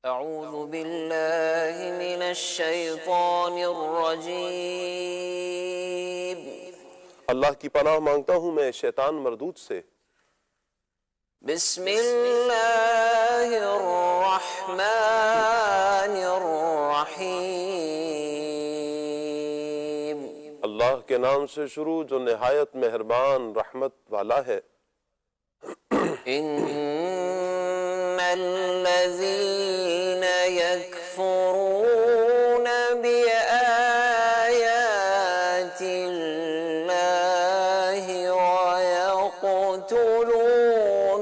اعوذ باللہ من الشیطان الرجیم۔ اللہ کی پناہ مانگتا ہوں میں شیطان مردود سے۔ بسم اللہ الرحمن الرحیم۔ اللہ کے نام سے شروع جو نہایت مہربان رحمت والا ہے۔ ان الذین یکفرون بآیات اللہ ویقتلون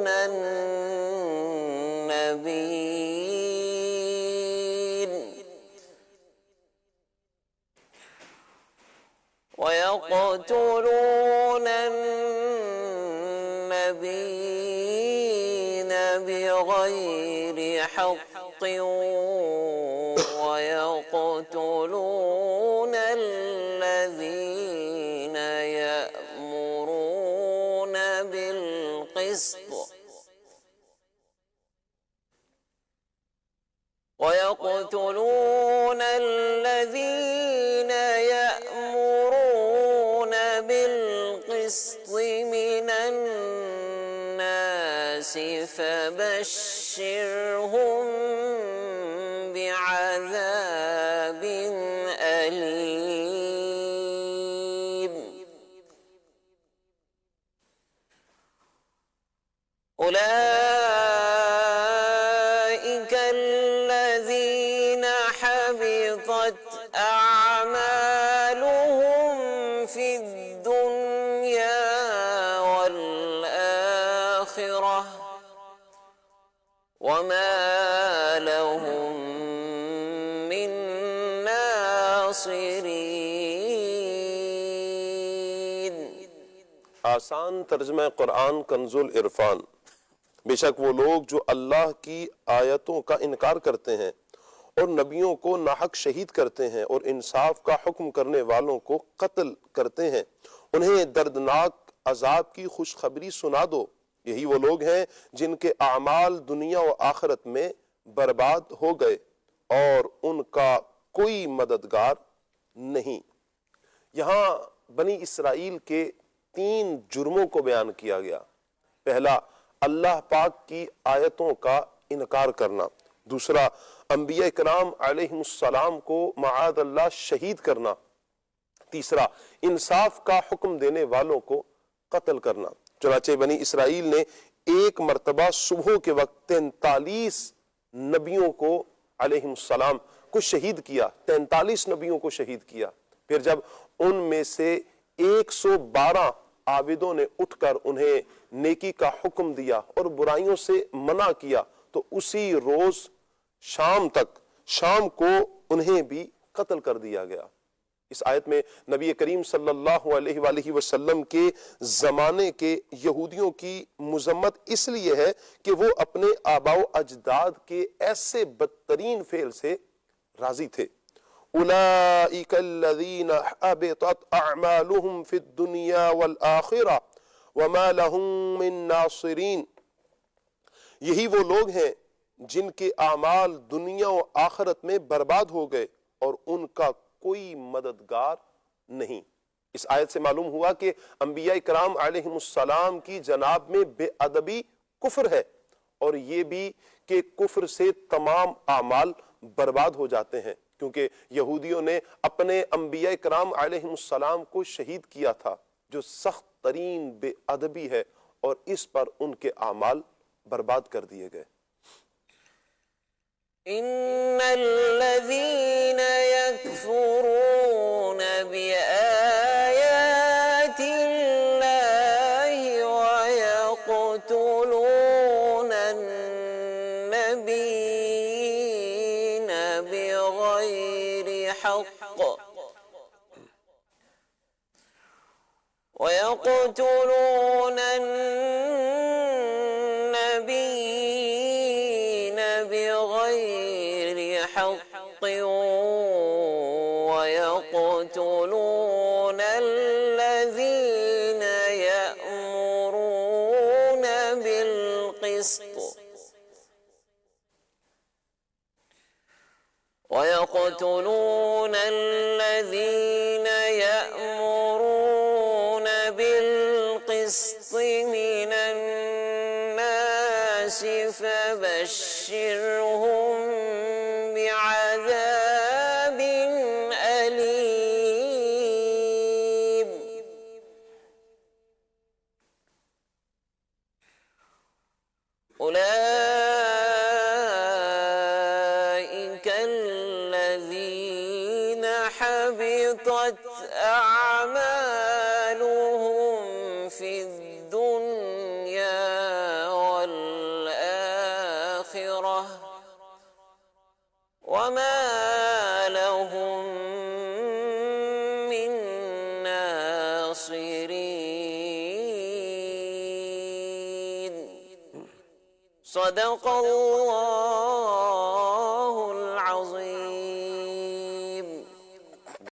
النبیین بغیر حق ويقتلون الذين يأمرون بالقسط من الناس فبشرهم بعذاب أليم۔ أولئك الذين حبطت أعمالهم في الدنيا والآخرة وما لهم من ناصرين۔ آسان ترجمہ قرآن کنز العرفان۔ بے شک وہ لوگ جو اللہ کی آیتوں کا انکار کرتے ہیں اور نبیوں کو ناحق شہید کرتے ہیں اور انصاف کا حکم کرنے والوں کو قتل کرتے ہیں، انہیں دردناک عذاب کی خوشخبری سنا دو۔ یہی وہ لوگ ہیں جن کے اعمال دنیا و آخرت میں برباد ہو گئے اور ان کا کوئی مددگار نہیں۔ یہاں بنی اسرائیل کے 3 جرموں کو بیان کیا گیا۔ پہلا، اللہ پاک کی آیتوں کا انکار کرنا۔ دوسرا، انبیاء کرام علیہ السلام کو معاذ اللہ شہید کرنا۔ تیسرا، انصاف کا حکم دینے والوں کو قتل کرنا۔ چنانچہ بنی اسرائیل نے ایک مرتبہ صبح کے وقت 43 نبیوں کو علیہ السلام کو شہید کیا، 43 نبیوں کو شہید کیا۔ پھر جب ان میں سے 112 عابدوں نے اٹھ کر انہیں نیکی کا حکم دیا اور برائیوں سے منع کیا تو اسی روز شام کو انہیں بھی قتل کر دیا گیا۔ اس آیت میں نبی کریم صلی اللہ علیہ وآلہ وسلم کے زمانے کے یہودیوں کی مذمت اس لیے ہے کہ وہ اپنے آباء و اجداد کے ایسے بدترین فعل سے راضی تھے۔ اولئک الذین حبطت اعمالهم فی الدنیا والآخرہ وما لهم من ناصرین۔ یہی وہ لوگ ہیں جن کے اعمال دنیا و آخرت میں برباد ہو گئے اور ان کا کوئی مددگار نہیں۔ اس آیت سے معلوم ہوا کہ انبیاء کرام علیہ السلام کی جناب میں بے ادبی کفر ہے، اور یہ بھی کہ کفر سے تمام اعمال برباد ہو جاتے ہیں، کیونکہ یہودیوں نے اپنے انبیاء کرام علیہ السلام کو شہید کیا تھا، جو سخت ترین بے ادبی ہے، اور اس پر ان کے اعمال برباد کر دیے گئے۔ ان الذين يكفرون بآيات الله ويقتلون النبيين بغير حق ويقتلون النبيين بغير حق ويقتلون الذين يأمرون بالقسط ويقتلون الذين يأمرون بالقسط من الناس فبشرهم بعذاب أليم. أولئك الذين حبطت أعمالهم في الدنيا والآخرة وما لهم من ناصرين. صدق الله